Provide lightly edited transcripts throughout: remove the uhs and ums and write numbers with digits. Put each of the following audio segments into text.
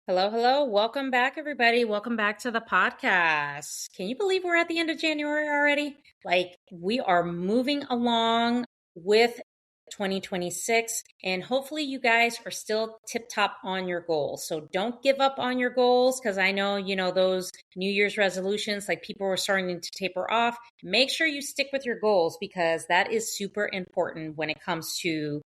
Hello, hello. Welcome back, everybody. Welcome back to the podcast. Can you believe we're at the end of January already? We are moving along with 2026, and hopefully, you guys are still tip top on your goals. So don't give up on your goals because I know, those New Year's resolutions, like people are starting to taper off. Make sure you stick with your goals because that is super important when it comes to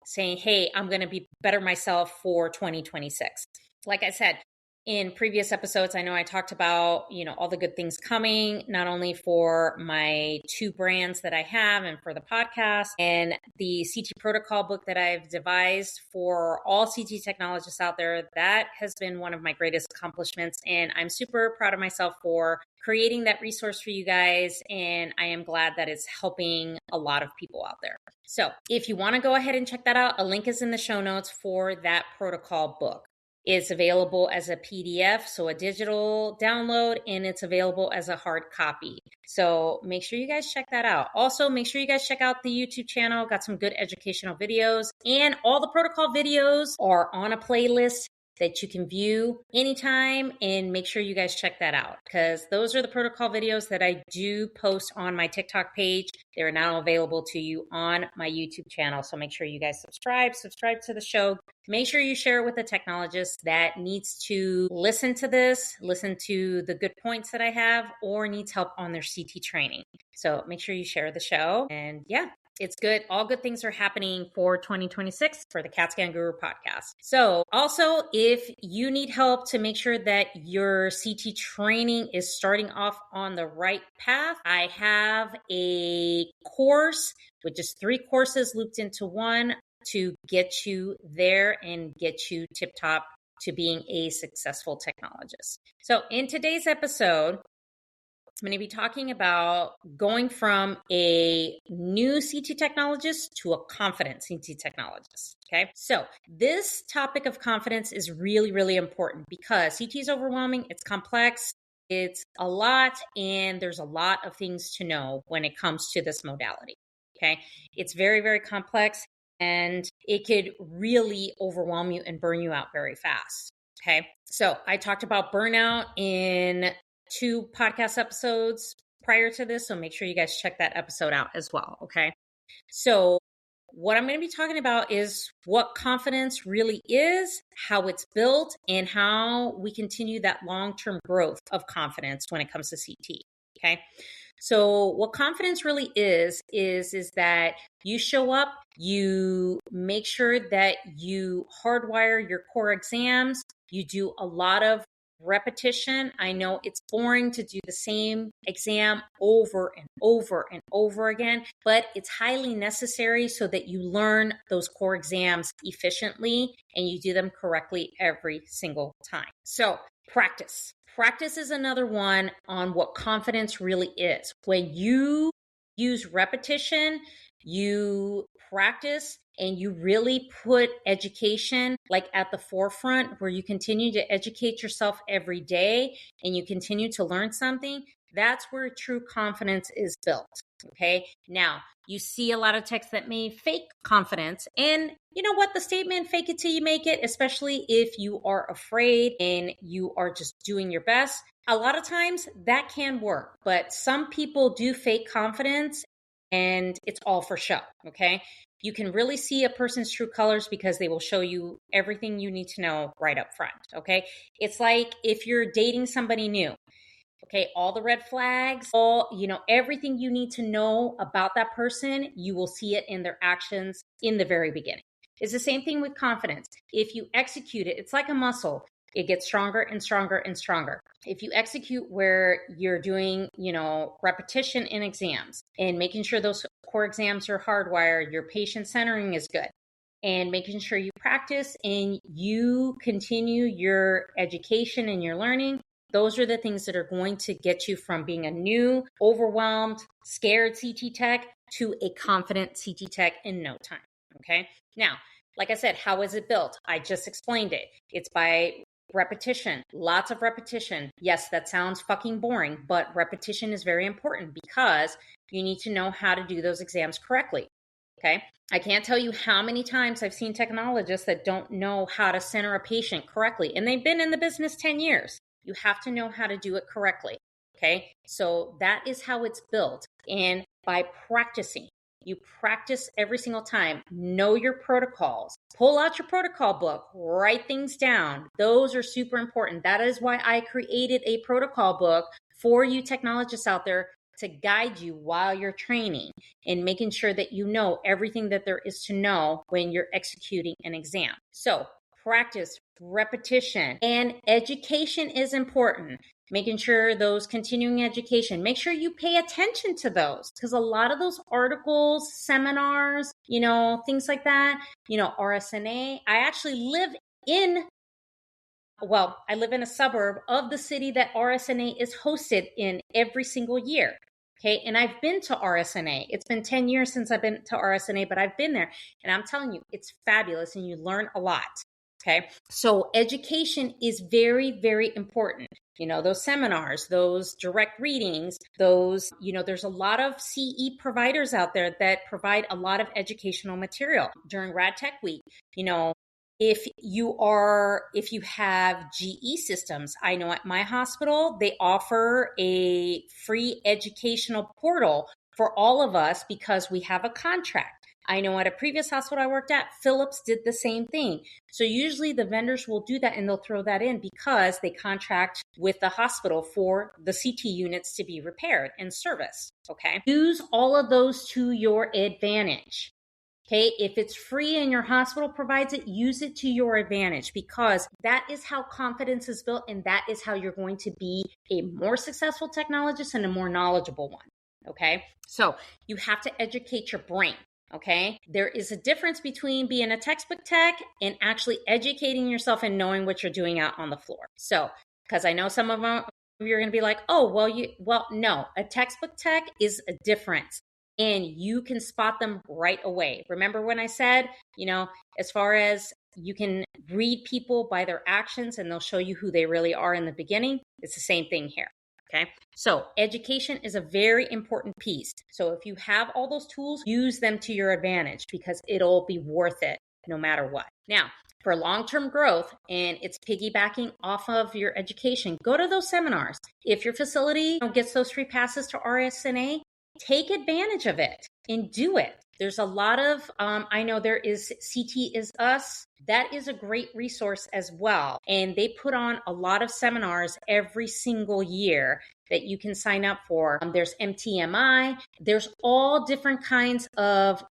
saying, hey, I'm going to be better myself for 2026. Like I said, in previous episodes, I know I talked about, all the good things coming, not only for my two brands that I have and for the podcast and the CT protocol book that I've devised for all CT technologists out there. That has been one of my greatest accomplishments. And I'm super proud of myself for creating that resource for you guys. And I am glad that it's helping a lot of people out there. So if you want to go ahead and check that out, a link is in the show notes for that protocol book. It's available as a PDF, so a digital download, and it's available as a hard copy. So make sure you guys check that out. Also, make sure you guys check out the YouTube channel. Got some good educational videos, and all the protocol videos are on a playlist that you can view anytime, and make sure you guys check that out because those are the protocol videos that I do post on my TikTok page. They're now available to you on my YouTube channel. So make sure you guys subscribe to the show. Make sure you share it with a technologist that needs to listen to this, listen to the good points that I have, or needs help on their CT training. So make sure you share the show. And yeah, it's good. All good things are happening for 2026 for the CAT Scan Guru podcast. So also, if you need help to make sure that your CT training is starting off on the right path, I have a course with just 3 courses looped into one to get you there and get you tip top to being a successful technologist. So in today's episode, I'm going to be talking about going from a new CT technologist to a confident CT technologist. Okay. So this topic of confidence is really, really important because CT is overwhelming. It's complex. It's a lot. And there's a lot of things to know when it comes to this modality. Okay. It's very, very complex and it could really overwhelm you and burn you out very fast. Okay. So I talked about burnout in 2 podcast episodes prior to this. So make sure you guys check that episode out as well. Okay. So what I'm going to be talking about is what confidence really is, how it's built, and how we continue that long-term growth of confidence when it comes to CT. Okay. So what confidence really is that you show up, you make sure that you hardwire your core exams, you do a lot of repetition. I know it's boring to do the same exam over and over and over again, but it's highly necessary so that you learn those core exams efficiently and you do them correctly every single time. So practice. Practice is another one on what confidence really is. When you use repetition, you practice, and you really put education at the forefront where you continue to educate yourself every day and you continue to learn something, that's where true confidence is built. Okay. Now, you see a lot of techs that may fake confidence, and you know what? The statement, fake it till you make it, especially if you are afraid and you are just doing your best. A lot of times that can work, but some people do fake confidence and it's all for show. Okay. You can really see a person's true colors because they will show you everything you need to know right up front. Okay. It's like if you're dating somebody new. Okay, all the red flags, everything you need to know about that person, you will see it in their actions in the very beginning. It's the same thing with confidence. If you execute it, it's like a muscle. It gets stronger and stronger and stronger. If you execute where you're doing, repetition in exams and making sure those core exams are hardwired, your patient centering is good, and making sure you practice and you continue your education and your learning, those are the things that are going to get you from being a new, overwhelmed, scared CT tech to a confident CT tech in no time. Okay. Now, like I said, how is it built? I just explained it. It's by repetition, lots of repetition. Yes, that sounds fucking boring, but repetition is very important because you need to know how to do those exams correctly. Okay. I can't tell you how many times I've seen technologists that don't know how to center a patient correctly, and they've been in the business 10 years. You have to know how to do it correctly. Okay. So that is how it's built. And by practicing, you practice every single time, know your protocols, pull out your protocol book, write things down. Those are super important. That is why I created a protocol book for you technologists out there to guide you while you're training and making sure that you know everything that there is to know when you're executing an exam. So practice, repetition, and education is important. Making sure those continuing education, make sure you pay attention to those, because a lot of those articles, seminars, things like that, RSNA. I actually live in I live in a suburb of the city that RSNA is hosted in every single year. Okay. And I've been to RSNA. It's been 10 years since I've been to RSNA, but I've been there. And I'm telling you, it's fabulous and you learn a lot. Okay. So education is very, very important. Those seminars, those direct readings, there's a lot of CE providers out there that provide a lot of educational material during Rad Tech Week. If you have GE systems, I know at my hospital, they offer a free educational portal for all of us because we have a contract. I know at a previous hospital I worked at, Philips did the same thing. So usually the vendors will do that and they'll throw that in because they contract with the hospital for the CT units to be repaired and serviced. Okay. Use all of those to your advantage. Okay, if it's free and your hospital provides it, use it to your advantage, because that is how confidence is built, and that is how you're going to be a more successful technologist and a more knowledgeable one. Okay, so you have to educate your brain. Okay, there is a difference between being a textbook tech and actually educating yourself and knowing what you're doing out on the floor. So, because I know some of you're going to be like, oh, no, a textbook tech is a difference. And you can spot them right away. Remember when I said, as far as you can read people by their actions and they'll show you who they really are in the beginning, it's the same thing here. Okay. So education is a very important piece. So if you have all those tools, use them to your advantage because it'll be worth it no matter what. Now, for long-term growth, and it's piggybacking off of your education, go to those seminars. If your facility gets those free passes to RSNA, take advantage of it and do it. There's a lot of, I know there is CT is Us. That is a great resource as well. And they put on a lot of seminars every single year that you can sign up for. There's MTMI. There's all different kinds of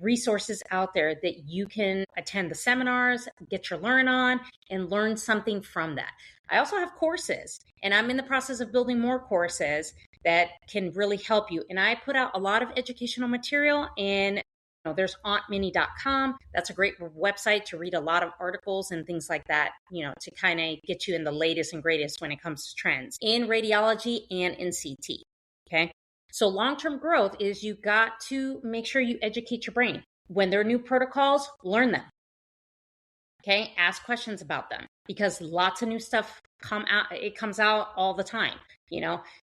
resources out there that you can attend the seminars, get your learn on, and learn something from that. I also have courses, and I'm in the process of building more courses that can really help you. And I put out a lot of educational material, and there's auntminnie.com. That's a great website to read a lot of articles and things like that, to kind of get you in the latest and greatest when it comes to trends in radiology and in CT. Okay. So long-term growth is you got to make sure you educate your brain. When there are new protocols, learn them. Okay, ask questions about them because lots of new stuff comes out all the time,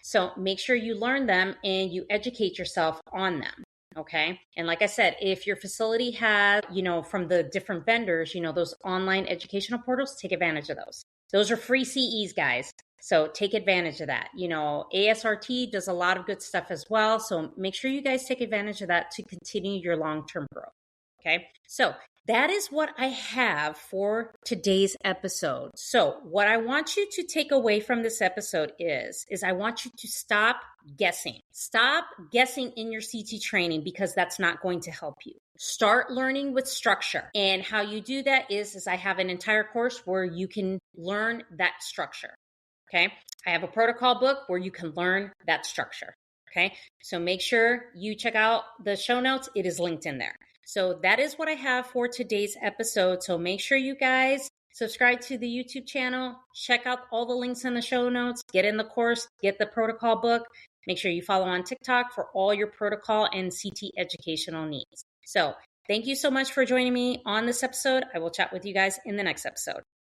So make sure you learn them and you educate yourself on them. Okay. And like I said, if your facility has, from the different vendors, those online educational portals, take advantage of those. Those are free CEs, guys. So take advantage of that. ASRT does a lot of good stuff as well. So make sure you guys take advantage of that to continue your long-term growth. Okay. So that is what I have for today's episode. So what I want you to take away from this episode is I want you to stop guessing. Stop guessing in your CT training because that's not going to help you. Start learning with structure. And how you do that is I have an entire course where you can learn that structure. Okay. I have a protocol book where you can learn that structure. Okay. So make sure you check out the show notes. It is linked in there. So that is what I have for today's episode. So make sure you guys subscribe to the YouTube channel, check out all the links in the show notes, get in the course, get the protocol book. Make sure you follow on TikTok for all your protocol and CT educational needs. So thank you so much for joining me on this episode. I will chat with you guys in the next episode.